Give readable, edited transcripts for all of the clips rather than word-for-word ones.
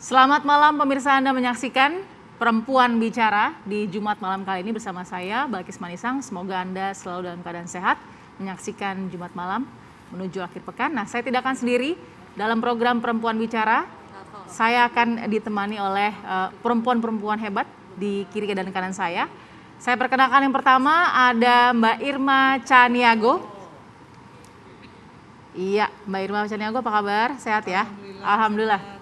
Selamat malam pemirsa, Anda menyaksikan Perempuan Bicara di Jumat malam kali ini bersama saya, Balkis Manisang. Semoga Anda selalu dalam keadaan sehat menyaksikan Jumat malam menuju akhir pekan. Nah, saya tidak akan sendiri dalam program Perempuan Bicara. Saya akan ditemani oleh perempuan-perempuan hebat di kiri dan kanan saya. Saya perkenalkan yang pertama ada Mbak Irma Chaniago. Iya, Mbak Irma Chaniago, apa kabar? Sehat ya? Alhamdulillah.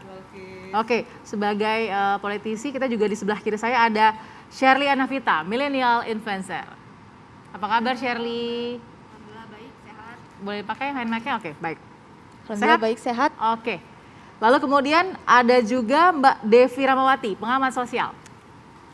Oke, sebagai politisi kita juga di sebelah kiri saya ada Shirley Anavita, millennial influencer. Apa kabar Shirley? Alhamdulillah baik, sehat. Boleh pakai hand mic-nya? Oke, baik. Alhamdulillah baik, sehat. Oke. Lalu kemudian ada juga Mbak Devi Ramawati, pengamat sosial.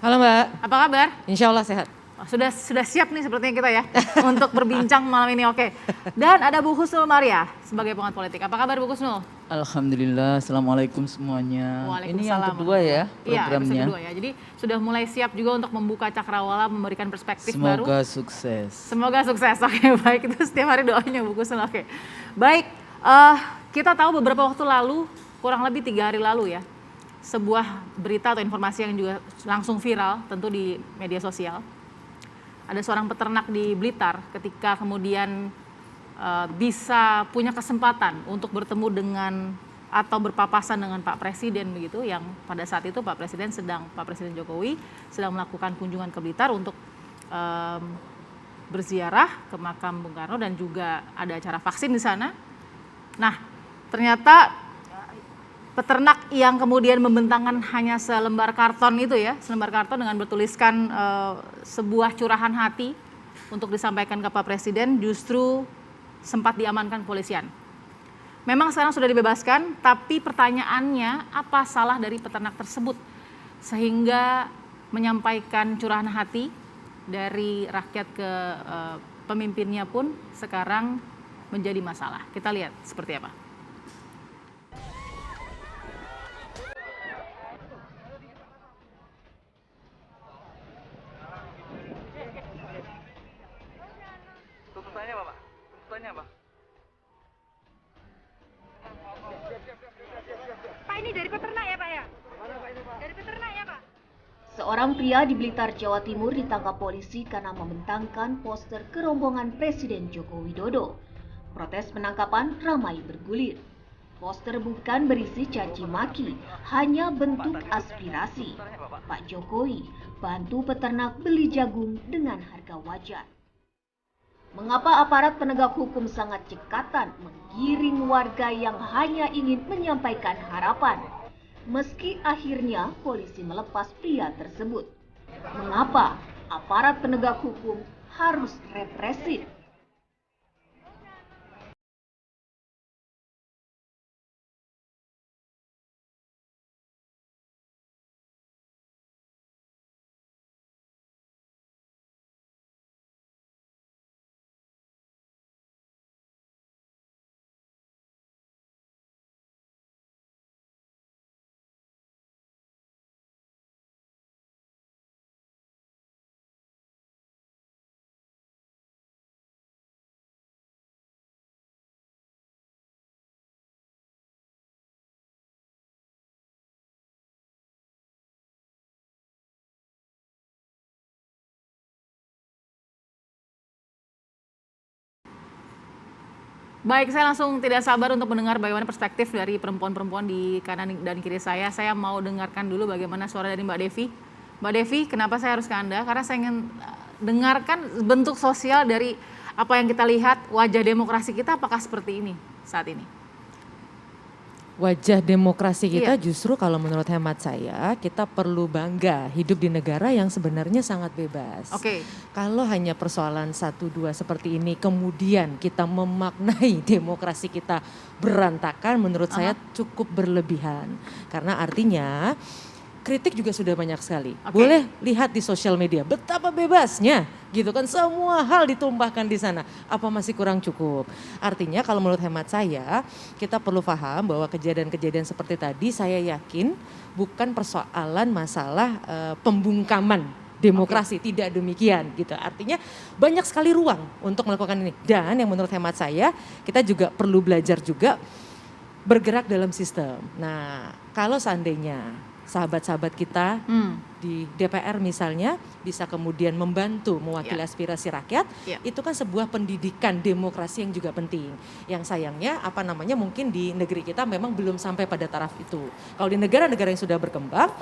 Halo Mbak. Apa kabar? Insya Allah sehat. Oh, sudah siap nih sepertinya kita ya untuk berbincang malam ini. Oke. Dan ada Bu Husnul Maria sebagai pengamat politik. Apa kabar Bu Husnul? Alhamdulillah, assalamualaikum semuanya. Ini yang kedua ya programnya. Iya, kedua ya. Jadi sudah mulai siap juga untuk membuka cakrawala, memberikan perspektif baru. Semoga sukses. Semoga sukses. Oke, baik, itu setiap hari doanya Bu Husnul. Oke, baik. Kita tahu beberapa waktu lalu, kurang lebih 3 hari lalu ya, sebuah berita atau informasi yang juga langsung viral, tentu di media sosial. Ada seorang peternak di Blitar ketika kemudian bisa punya kesempatan untuk bertemu dengan atau berpapasan dengan Pak Presiden begitu, yang pada saat itu Pak Presiden Jokowi sedang melakukan kunjungan ke Blitar untuk berziarah ke makam Bung Karno dan juga ada acara vaksin di sana. Nah, ternyata peternak yang kemudian membentangkan hanya selembar karton itu ya, selembar karton dengan bertuliskan sebuah curahan hati untuk disampaikan ke Pak Presiden justru sempat diamankan kepolisian. Memang sekarang sudah dibebaskan, tapi pertanyaannya apa salah dari peternak tersebut sehingga menyampaikan curahan hati dari rakyat ke pemimpinnya pun sekarang menjadi masalah. Kita lihat seperti apa. Tuntutannya apa, Pak? Tuntutannya apa? Pak, ini dari peternak ya Pak ya? Dari peternak ya Pak? Seorang pria di Blitar, Jawa Timur ditangkap polisi karena membentangkan poster kerombongan Presiden Joko Widodo. Protes penangkapan ramai bergulir. Poster bukan berisi caci maki, hanya bentuk aspirasi. Pak Jokowi, bantu peternak beli jagung dengan harga wajar. Mengapa aparat penegak hukum sangat cekatan menggiring warga yang hanya ingin menyampaikan harapan? Meski akhirnya polisi melepas pria tersebut. Mengapa aparat penegak hukum harus represif? Baik, saya langsung tidak sabar untuk mendengar bagaimana perspektif dari perempuan-perempuan di kanan dan kiri saya. Saya mau dengarkan dulu bagaimana suara dari Mbak Devi. Mbak Devi, kenapa saya harus ke Anda? Karena saya ingin dengarkan bentuk sosial dari apa yang kita lihat, wajah demokrasi kita apakah seperti ini saat ini? Wajah demokrasi kita justru kalau menurut hemat saya, kita perlu bangga hidup di negara yang sebenarnya sangat bebas. Oke. Kalau hanya persoalan 1-2 seperti ini kemudian kita memaknai demokrasi kita berantakan, menurut saya cukup berlebihan. Karena artinya kritik juga sudah banyak sekali. Boleh lihat di sosial media betapa bebasnya gitu kan, semua hal ditumpahkan di sana. Apa masih kurang cukup? Artinya kalau menurut hemat saya, kita perlu paham bahwa kejadian-kejadian seperti tadi saya yakin bukan persoalan masalah pembungkaman demokrasi, tidak demikian gitu. Artinya banyak sekali ruang untuk melakukan ini. Dan yang menurut hemat saya, kita juga perlu belajar juga bergerak dalam sistem. Nah, kalau seandainya sahabat-sahabat kita di DPR misalnya bisa kemudian membantu mewakili aspirasi rakyat, itu kan sebuah pendidikan demokrasi yang juga penting. Yang sayangnya mungkin di negeri kita memang belum sampai pada taraf itu. Kalau di negara-negara yang sudah berkembang,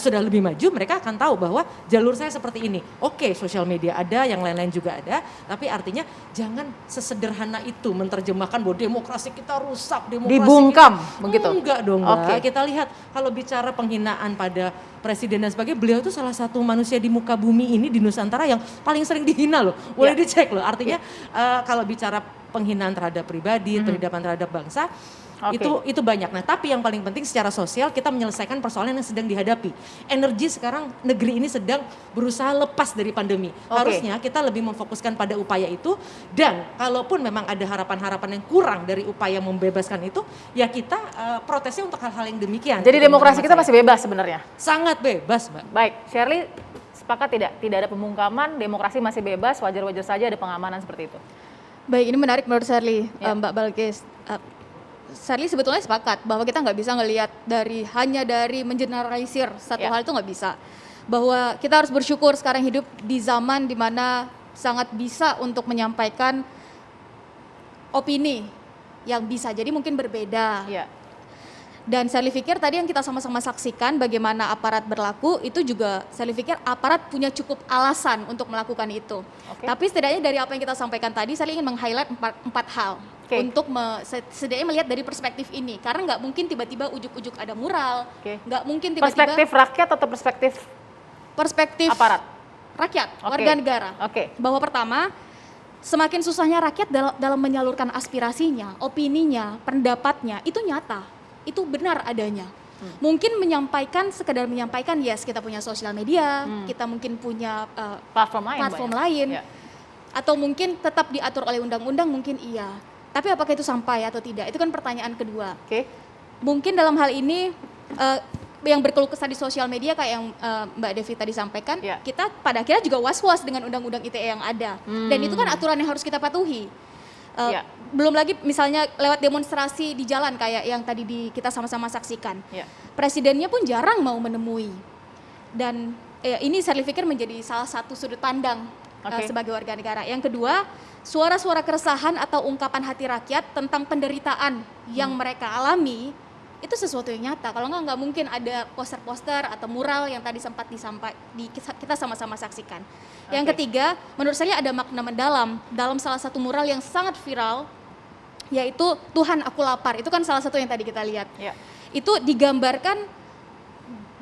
sudah lebih maju, mereka akan tahu bahwa jalur saya seperti ini. Oke, sosial media ada, yang lain-lain juga ada, tapi artinya jangan sesederhana itu menerjemahkan bahwa demokrasi kita rusak, demokrasi dibungkam kita, begitu. Enggak dong, Mbak. Kita lihat kalau bicara penghinaan pada presiden dan sebagainya, beliau itu salah satu manusia di muka bumi ini di Nusantara yang paling sering dihina loh. Boleh dicek loh. Artinya kalau bicara penghinaan terhadap pribadi, penindakan terhadap bangsa, itu banyak. Nah, tapi yang paling penting secara sosial kita menyelesaikan persoalan yang sedang dihadapi. Energi sekarang negeri ini sedang berusaha lepas dari pandemi. Harusnya kita lebih memfokuskan pada upaya itu, dan kalaupun memang ada harapan-harapan yang kurang dari upaya membebaskan itu, ya kita protesnya untuk hal-hal yang demikian. Jadi demokrasi kita masih bebas sebenarnya? Sangat bebas, Mbak. Baik, Shirley sepakat tidak? Tidak ada pembungkaman, demokrasi masih bebas, wajar-wajar saja ada pengamanan seperti itu. Baik, ini menarik menurut Shirley, Mbak Balkis. Shirley sebetulnya sepakat bahwa kita nggak bisa ngelihat hanya dari mengeneralisir satu hal, itu nggak bisa. Bahwa kita harus bersyukur sekarang hidup di zaman di mana sangat bisa untuk menyampaikan opini yang bisa jadi mungkin berbeda. Dan saya pikir tadi yang kita sama-sama saksikan bagaimana aparat berlaku, itu juga saya pikir aparat punya cukup alasan untuk melakukan itu. Tapi setidaknya dari apa yang kita sampaikan tadi, saya ingin meng-highlight empat hal untuk setidaknya melihat dari perspektif ini. Karena nggak mungkin tiba-tiba ujuk-ujuk ada mural, nggak mungkin tiba-tiba. Perspektif rakyat atau perspektif aparat? Rakyat, warga negara. Bahwa pertama, semakin susahnya rakyat dalam menyalurkan aspirasinya, opininya, pendapatnya, itu nyata. Itu benar adanya. Mungkin sekedar menyampaikan, yes, kita punya sosial media, kita mungkin punya platform lain, atau mungkin tetap diatur oleh undang-undang, mungkin iya. Tapi apakah itu sampai atau tidak? Itu kan pertanyaan kedua. Mungkin dalam hal ini yang berkeluh kesah di sosial media kayak yang Mbak Devi tadi sampaikan, kita pada akhirnya juga was-was dengan undang-undang ITE yang ada. Dan itu kan aturan yang harus kita patuhi. Belum lagi misalnya lewat demonstrasi di jalan kayak yang tadi kita sama-sama saksikan. Presidennya pun jarang mau menemui. Dan ini saya pikir menjadi salah satu sudut pandang sebagai warga negara. Yang kedua, suara-suara keresahan atau ungkapan hati rakyat tentang penderitaan yang mereka alami, itu sesuatu yang nyata. Kalau nggak mungkin ada poster-poster atau mural yang tadi sempat kita sama-sama saksikan. Yang ketiga, menurut saya ada makna mendalam dalam salah satu mural yang sangat viral, yaitu Tuhan aku lapar. Itu kan salah satu yang tadi kita lihat. Itu digambarkan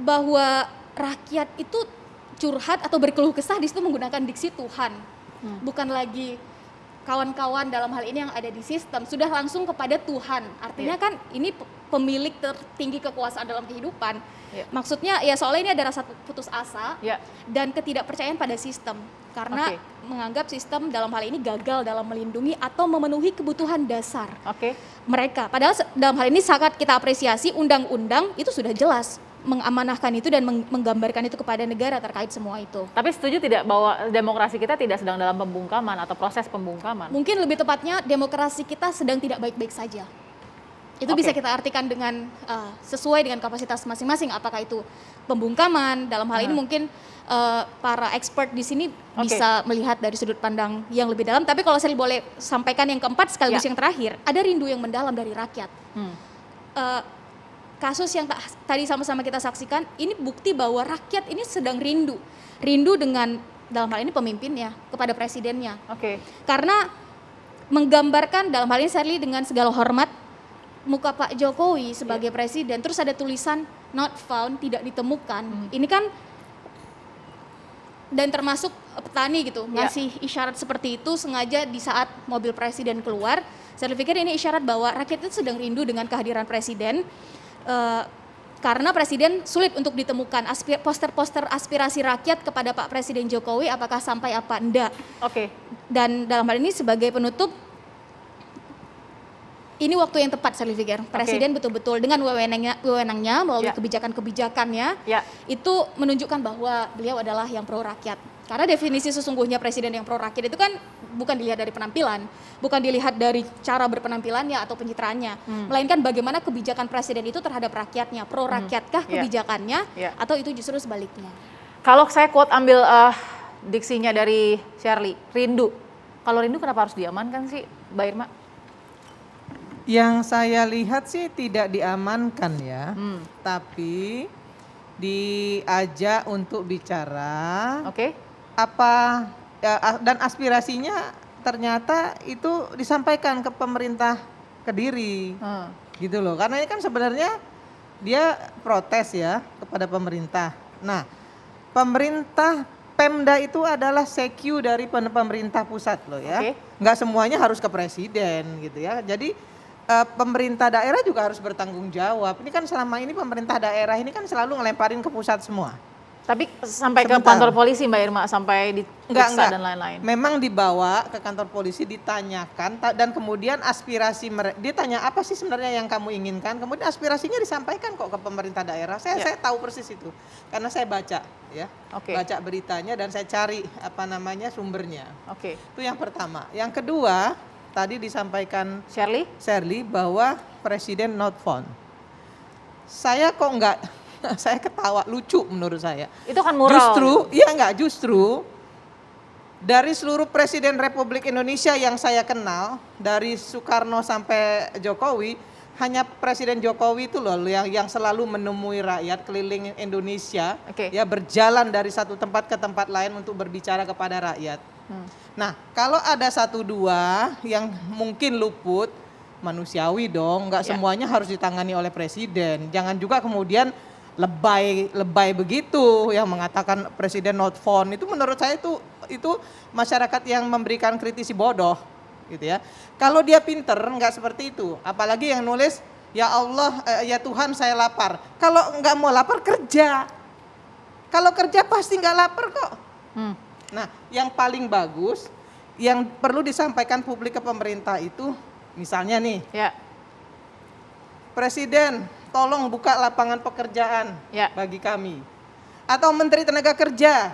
bahwa rakyat itu curhat atau berkeluh kesah di situ menggunakan diksi Tuhan. Bukan lagi kawan-kawan dalam hal ini yang ada di sistem, sudah langsung kepada Tuhan. Artinya kan ini pemilik tertinggi kekuasaan dalam kehidupan. Maksudnya ya soalnya ini ada rasa putus asa dan ketidakpercayaan pada sistem. Karena menganggap sistem dalam hal ini gagal dalam melindungi atau memenuhi kebutuhan dasar mereka. Padahal dalam hal ini sangat kita apresiasi, undang-undang itu sudah jelas mengamanahkan itu dan menggambarkan itu kepada negara terkait semua itu. Tapi setuju tidak bahwa demokrasi kita tidak sedang dalam pembungkaman atau proses pembungkaman? Mungkin lebih tepatnya demokrasi kita sedang tidak baik-baik saja. Itu bisa kita artikan dengan sesuai dengan kapasitas masing-masing. Apakah itu pembungkaman, dalam hal ini mungkin para expert di sini bisa melihat dari sudut pandang yang lebih dalam. Tapi kalau saya boleh sampaikan yang keempat sekaligus yang terakhir, ada rindu yang mendalam dari rakyat. Kasus yang tadi sama-sama kita saksikan, ini bukti bahwa rakyat ini sedang rindu dengan dalam hal ini pemimpinnya kepada presidennya. Karena menggambarkan dalam hal ini Shirley dengan segala hormat muka Pak Jokowi sebagai presiden, terus ada tulisan not found, tidak ditemukan. Ini kan dan termasuk petani gitu ngasih isyarat seperti itu sengaja di saat mobil presiden keluar. Saya pikir ini isyarat bahwa rakyat itu sedang rindu dengan kehadiran presiden. Karena presiden sulit untuk ditemukan poster-poster aspirasi rakyat kepada Pak Presiden Jokowi apakah sampai apa enggak. Dan dalam hal ini sebagai penutup, ini waktu yang tepat saya pikir. Presiden betul-betul dengan wewenangnya melalui kebijakan-kebijakannya itu menunjukkan bahwa beliau adalah yang pro rakyat. Karena definisi sesungguhnya presiden yang pro rakyat itu kan bukan dilihat dari penampilan, bukan dilihat dari cara berpenampilannya atau pencitraannya, melainkan bagaimana kebijakan presiden itu terhadap rakyatnya, pro rakyatkah kebijakannya, atau itu justru sebaliknya. Kalau saya quote ambil diksinya dari Shirley, rindu. Kalau rindu kenapa harus diamankan sih, Mbak Irma? Yang saya lihat sih tidak diamankan ya, tapi diajak untuk bicara. Apa ya, dan aspirasinya ternyata itu disampaikan ke pemerintah Kediri, gitu loh. Karena ini kan sebenarnya dia protes ya kepada pemerintah. Nah, pemerintah Pemda itu adalah secu dari pemerintah pusat loh ya. Nggak semuanya harus ke presiden gitu ya. Jadi pemerintah daerah juga harus bertanggung jawab. Ini kan selama ini pemerintah daerah ini kan selalu ngelemparin ke pusat semua. Tapi sampai ke kantor polisi Mbak Irma, sampai diperiksa dan lain-lain. Memang dibawa ke kantor polisi, ditanyakan dan kemudian aspirasi mereka, ditanya apa sih sebenarnya yang kamu inginkan, kemudian aspirasinya disampaikan kok ke pemerintah daerah. Saya tahu persis itu karena saya baca ya, baca beritanya dan saya cari apa namanya sumbernya. Itu yang pertama. Yang kedua tadi disampaikan Shirley bahwa presiden not found. Saya kok enggak. Saya ketawa, lucu menurut saya. Itu kan moral. Justru dari seluruh presiden Republik Indonesia yang saya kenal, dari Soekarno sampai Jokowi, hanya Presiden Jokowi itu loh yang selalu menemui rakyat keliling Indonesia, ya berjalan dari satu tempat ke tempat lain untuk berbicara kepada rakyat. Nah, kalau ada 1-2 yang mungkin luput, manusiawi dong, nggak semuanya harus ditangani oleh presiden. Jangan juga kemudian lebay begitu yang mengatakan presiden not found. Itu menurut saya itu masyarakat yang memberikan kritisi bodoh gitu ya. Kalau dia pinter nggak seperti itu, apalagi yang nulis ya Allah ya Tuhan saya lapar. Kalau nggak mau lapar kerja, kalau kerja pasti nggak lapar kok. Nah, yang paling bagus yang perlu disampaikan publik ke pemerintah itu misalnya nih Presiden tolong buka lapangan pekerjaan bagi kami. Atau Menteri Tenaga Kerja,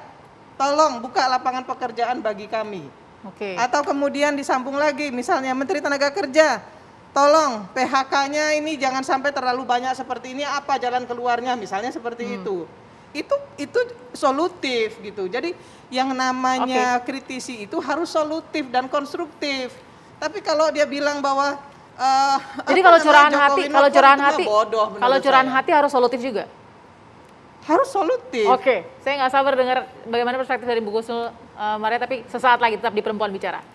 tolong buka lapangan pekerjaan bagi kami. Atau kemudian disambung lagi, misalnya Menteri Tenaga Kerja, tolong PHK-nya ini jangan sampai terlalu banyak seperti ini, apa jalan keluarnya, misalnya seperti itu. Itu solutif gitu. Jadi yang namanya kritisi itu harus solutif dan konstruktif. Tapi kalau dia bilang bahwa jadi kalau curahan hati harus solutif juga. Harus solutif. Saya nggak sabar dengar bagaimana perspektif dari Bu Gusnul Maria, tapi sesaat lagi tetap di Perempuan Bicara.